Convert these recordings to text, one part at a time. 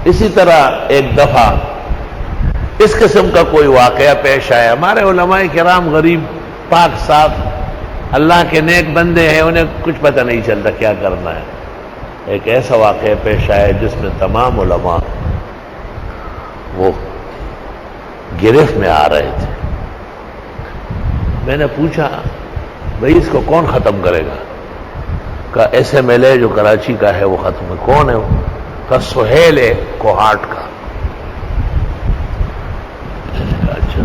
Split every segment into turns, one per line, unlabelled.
اسی طرح ایک دفعہ اس قسم کا کوئی واقعہ پیش آیا. ہمارے علماء کرام غریب پاک صاف اللہ کے نیک بندے ہیں، انہیں کچھ پتہ نہیں چلتا کیا کرنا ہے. ایک ایسا واقعہ پیش آیا جس میں تمام علماء وہ گرفت میں آ رہے تھے. میں نے پوچھا بھئی اس کو کون ختم کرے گا؟ کہا ایس ایم ایل اے جو کراچی کا ہے وہ ختم ہے. کون ہے وہ؟ کہا سہیل ہے کوہاٹ کا. اچھا.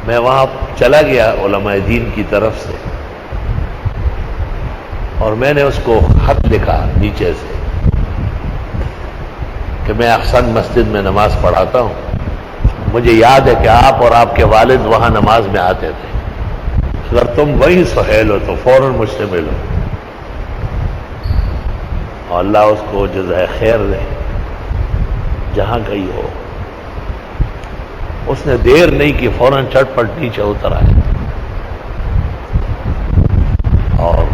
میں وہاں چلا گیا علماء دین کی طرف سے اور میں نے اس کو خط لکھا نیچے سے کہ میں احسن مسجد میں نماز پڑھاتا ہوں، مجھے یاد ہے کہ آپ اور آپ کے والد وہاں نماز میں آتے تھے، اگر تم وہی سہیل ہو تو فوراً مجھ سے ملو اور اللہ اس کو جزائے خیر دے جہاں کہیں ہو. اس نے دیر نہیں کی، فوراً چٹ پٹ نیچے اتر آئے اور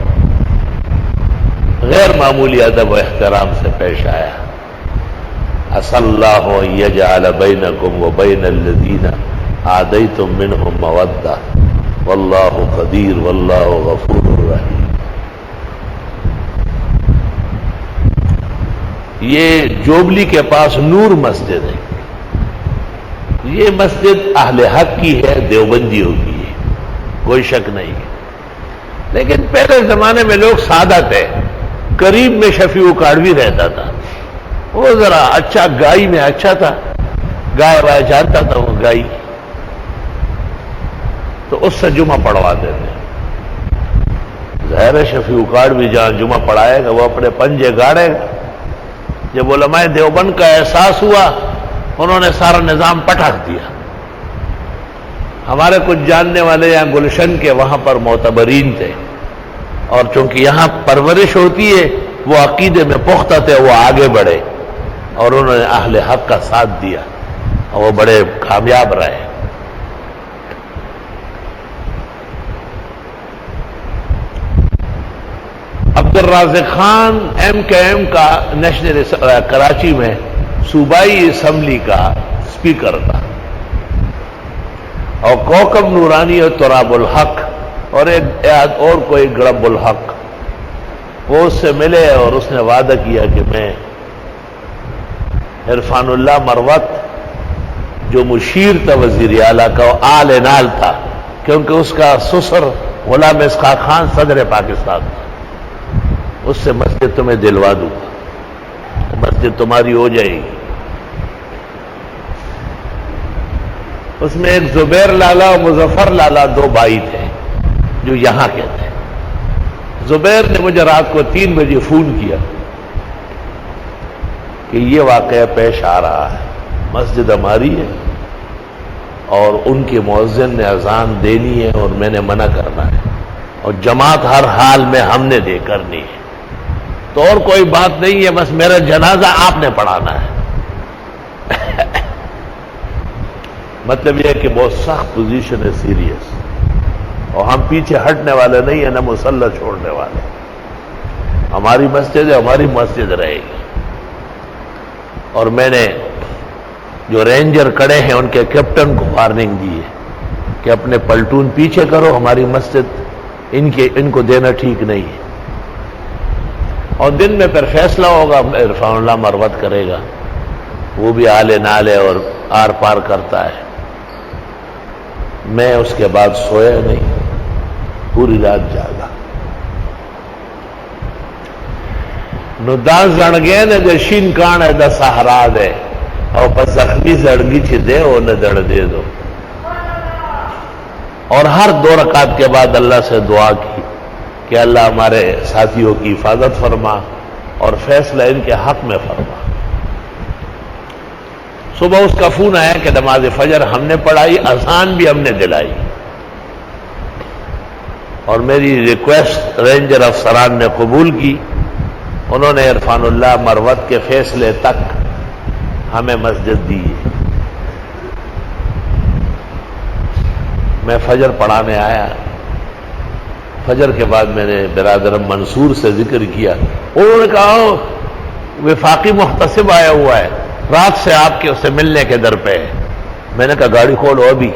غیر معمولی ادب و احترام سے پیش آیا. عسى الله ان يجعل بينكم وبين الذين عاديتم منهم مودة والله قدير والله غفور رحيم. یہ جوبلی کے پاس نور مسجد ہے. یہ مسجد اہل حق کی ہے، دیوبندیوں کی ہے، کوئی شک نہیں ہے. لیکن پہلے زمانے میں لوگ سادہ تھے. قریب میں شفیع کاڑوی رہتا تھا، وہ ذرا اچھا گائی میں اچھا تھا، گائے وائے جانتا تھا وہ گائی، تو اس سے جمعہ پڑھواتے تھے. ظاہر شفیع کاڑوی جہاں جمعہ پڑھائے گا وہ اپنے پنجے گاڑے گا. جب علماء دیوبند کا احساس ہوا انہوں نے سارا نظام پٹخ دیا. ہمارے کچھ جاننے والے یہاں گلشن کے وہاں پر معتبرین تھے اور چونکہ یہاں پرورش ہوتی ہے وہ عقیدے میں پختہ تھے، وہ آگے بڑھے اور انہوں نے اہل حق کا ساتھ دیا اور وہ بڑے کامیاب رہے. عبد الرازق خان ایم کے ایم کا نیشنل کراچی میں صوبائی اسمبلی کا اسپیکر تھا اور کوکب نورانی اور تراب الحق اور ایک اور کوئی گڑب الحق وہ اس سے ملے اور اس نے وعدہ کیا کہ میں عرفان اللہ مروت جو مشیر تھا وزیر اعلیٰ کا آل نال تھا کیونکہ اس کا سسر غلام اسحاق خان صدر پاکستان تھا، اس سے مسجد تمہیں دلوا دوں گا، مسجد تمہاری ہو جائے گی. اس میں ایک زبیر لالا اور مظفر لالا دو بھائی تھے جو یہاں کے تھے. زبیر نے مجھے رات کو 3 بجے فون کیا کہ یہ واقعہ پیش آ رہا ہے، مسجد ہماری ہے اور ان کے مؤذن نے اذان دینی ہے اور میں نے منع کرنا ہے اور جماعت ہر حال میں ہم نے دے کرنی ہے، تو اور کوئی بات نہیں ہے، بس میرا جنازہ آپ نے پڑھانا ہے. مطلب یہ ہے کہ بہت سخت پوزیشن ہے، سیریس، اور ہم پیچھے ہٹنے والے نہیں ہیں، نہ مسلح چھوڑنے والے. ہماری مسجد ہے، ہماری مسجد رہے گی. اور میں نے جو رینجر کڑے ہیں ان کے کیپٹن کو وارننگ دی ہے کہ اپنے پلٹون پیچھے کرو، ہماری مسجد ان کو دینا ٹھیک نہیں ہے. اور دن میں پھر فیصلہ ہوگا، عرفان اللہ مروت کرے گا، وہ بھی آلے نالے اور آر پار کرتا ہے. میں اس کے بعد سویا نہیں، پوری رات جاگا. نو دا زنگے نے دے شین کانے دا سہرا دے اور پس زخمی زڑگی چھ دے او نے دڑ دے دو. اور ہر 2 رکعت کے بعد اللہ سے دعا کی کہ اللہ ہمارے ساتھیوں کی حفاظت فرما اور فیصلہ ان کے حق میں فرما. صبح اس کا فون آیا کہ نماز فجر ہم نے پڑھائی، اذان بھی ہم نے دلائی، اور میری ریکویسٹ رینجر افسران نے قبول کی. انہوں نے عرفان اللہ مروت کے فیصلے تک ہمیں مسجد دی. میں فجر پڑھانے آیا. فجر کے بعد میں نے برادر منصور سے ذکر کیا. انہوں نے کہا وفاقی محتسب آیا ہوا ہے، رات سے آپ کے اسے ملنے کے در پہ ہے۔ میں نے کہا گاڑی کھولو ابھی۔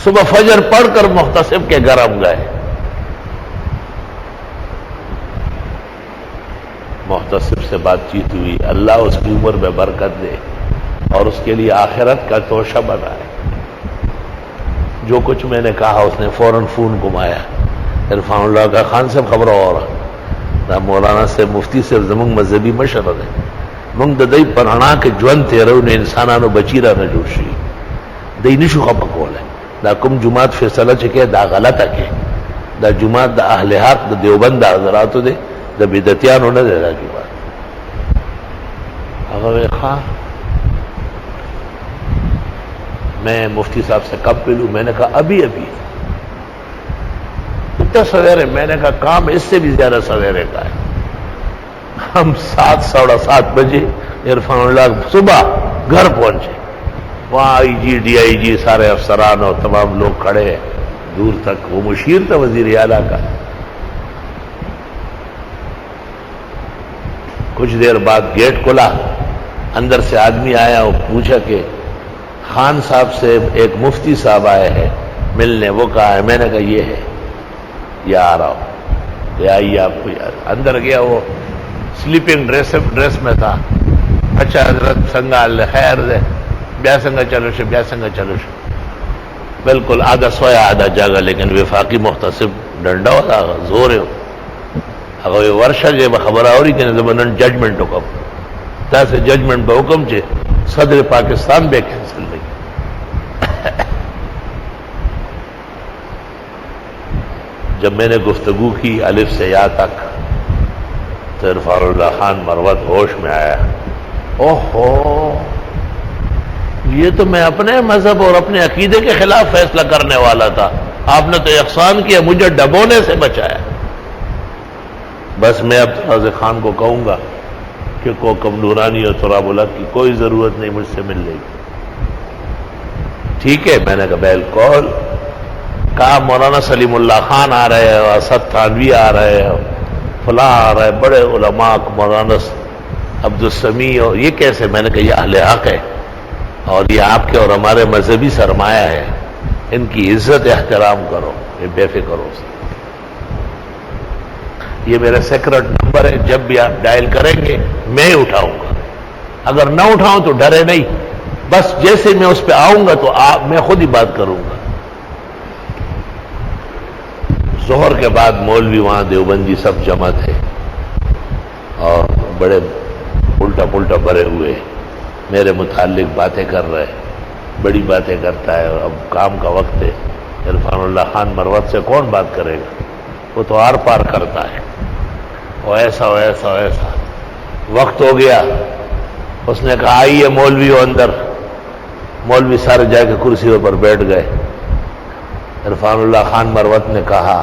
صبح فجر پڑھ کر محتسب کے گھر ہم گئے۔ محتسب سے بات چیت ہوئی، اللہ اس کی عمر میں برکت دے اور اس کے لیے آخرت کا توشہ بنائے۔ جو کچھ میں نے کہا اس نے فوراً فون گھمایا، عرفان اللہ کا خان صاحب خبر ہو رہا مولانا سے مفتی سے زمنگ مذہبی مشرد ہے منگ ددئی پرانا کے جون تیرو نے انسانانو بچیرہ نہ جوشی دئی نشو خپکول ہے دا کم جماعت فیصلہ چکے دا غلطہ کے دا جماعت دا اہل حق دا دیوبند دا حضراتو دے دا بدعتیانو نہ دے دا جماعت اگر خواہ میں مفتی صاحب سے کب ملوں؟ میں نے کہا ابھی اتنا سویرے؟ میں نے کہا کام اس سے بھی زیادہ سویرے کا ہے۔ ہم 7:30 بجے عرفان اللہ صبح گھر پہنچے، وہاں آئی جی ڈی آئی جی سارے افسران اور تمام لوگ کھڑے ہیں دور تک، وہ مشیر تھا وزیر اعلیٰ کا۔ کچھ دیر بعد گیٹ کھلا، اندر سے آدمی آیا اور پوچھا کہ خان صاحب سے ایک مفتی صاحب آئے ہیں ملنے، وہ کہا ہے؟ میں نے کہا یہ ہے، یہ آ رہا ہوں، یہ آئیے آپ کو یاد۔ اندر گیا، وہ سلیپنگ ڈریس میں تھا۔ اچھا حضرت سنگا خیر دے بیا سنگا چلو سے بیا سنگا چلو سے، بالکل آدھا سویا آدھا جاگا، لیکن وفاقی محتسب ڈنڈا ہوتا زور ہے اگر یہ ورشہ جو خبر آوری کہ زمانن ججمنٹ حکم تا سے ججمنٹ با حکم چھے صدر پاکستان بے کینسل لگی۔ جب میں نے گفتگو کی الف سے یا تک تو عرفان اللہ خان مروت ہوش میں آیا، اوہو یہ تو میں اپنے مذہب اور اپنے عقیدے کے خلاف فیصلہ کرنے والا تھا، آپ نے تو احسان کیا، مجھے ڈبونے سے بچایا۔ بس میں اب تراز خان کو کہوں گا کہ کوکب نورانی اور تراب الحق کی کوئی ضرورت نہیں مجھ سے ملنے کی، ٹھیک ہے؟ میں نے کہا بالکل۔ کہا مولانا سلیم اللہ خان آ رہے ہیں، اسد تھانوی آ رہے ہیں، فلاں آ رہے ہیں، بڑے علماء مولانا عبدالسمیع، اور یہ کیسے؟ میں نے کہا یہ اہل حق ہے اور یہ آپ کے اور ہمارے مذہبی سرمایہ ہے، ان کی عزت احترام کرو، یہ بے فکر ہو سکتے۔ یہ میرا سیکرٹ نمبر ہے، جب بھی آپ ڈائل کریں گے میں ہی اٹھاؤں گا، اگر نہ اٹھاؤں تو ڈرے نہیں، بس جیسے میں اس پہ آؤں گا تو میں خود ہی بات کروں گا۔ ظہر کے بعد مولوی وہاں دیوبندی سب جمع تھے اور بڑے الٹا پلٹا بھرے ہوئے میرے متعلق باتیں کر رہے، بڑی باتیں کرتا ہے، اب کام کا وقت ہے، عرفان اللہ خان مروت سے کون بات کرے گا، وہ تو آر پار کرتا ہے، وہ ایسا ویسا ویسا۔ وقت ہو گیا، اس نے کہا آئیے مولوی ہو اندر، مولوی سارے جا کے کرسیوں پر بیٹھ گئے۔ عرفان اللہ خان مروت نے کہا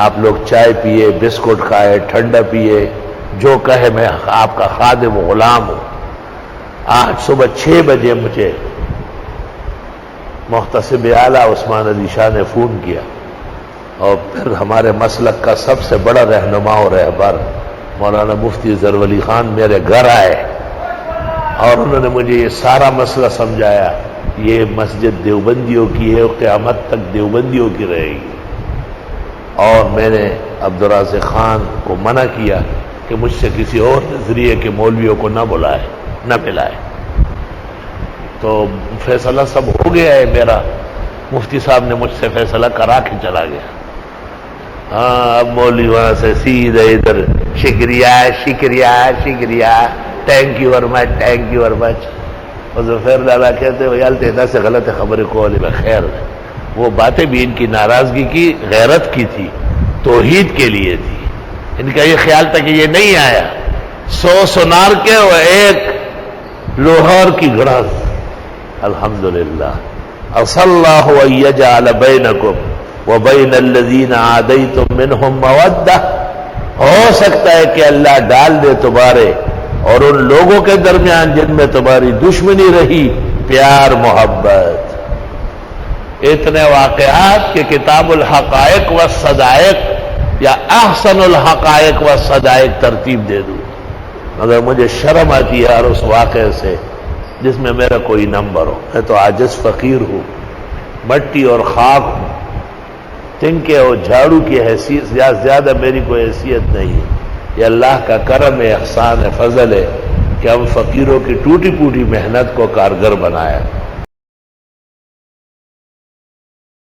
آپ لوگ چائے پیے، بسکٹ کھائے، ٹھنڈا پیے، جو کہے میں آپ کا خادم و غلام ہوں۔ آج صبح 6 بجے مجھے محتسب اعلیٰ عثمان علی شاہ نے فون کیا اور پھر ہمارے مسلک کا سب سے بڑا رہنما و رہبر مولانا مفتی ظہور خان میرے گھر آئے اور انہوں نے مجھے یہ سارا مسئلہ سمجھایا، یہ مسجد دیوبندیوں کی ہے اور قیامت تک دیوبندیوں کی رہے گی، اور میں نے عبدالرازق خان کو منع کیا کہ مجھ سے کسی اور نظریے کے مولویوں کو نہ بلائے نہ پلائے۔ تو فیصلہ سب ہو گیا ہے میرا، مفتی صاحب نے مجھ سے فیصلہ کرا کے چلا گیا۔ ہاں اب مولوی وہاں سے سیدھے ادھر شکریہ شکریہ شکریہ، thank you very much, thank you very much. اور ظفیر لالا کہتے ہیں یار تینا سے غلط خبریں کو علی خیر، وہ باتیں بھی ان کی ناراضگی کی غیرت کی تھی، توحید کے لیے تھی، ان کا یہ خیال تھا کہ یہ نہیں آیا 100 سونار کے اور 1 لوہار کی گھڑا۔ الحمدللہ عسى اللہ ان يجعل بینکم وبین الذین عادیتم منہم مودہ، ہو سکتا ہے کہ اللہ ڈال دے تمہارے اور ان لوگوں کے درمیان جن میں تمہاری دشمنی رہی پیار محبت۔ اتنے واقعات کہ کتاب الحقائق والصدائق یا احسن الحقائق و صدائق ترتیب دے دوں، مگر مجھے شرم آتی ہے ہر اس واقعے سے جس میں میرا کوئی نمبر ہو۔ میں تو عاجز فقیر ہوں، مٹی اور خاک ہوں، تنکے اور جھاڑو کی حیثیت زیادہ میری کوئی حیثیت نہیں ہے۔ یہ اللہ کا کرم ہے، احسان ہے، فضل ہے کہ ہم فقیروں کی ٹوٹی پوٹی محنت کو کارگر بنایا۔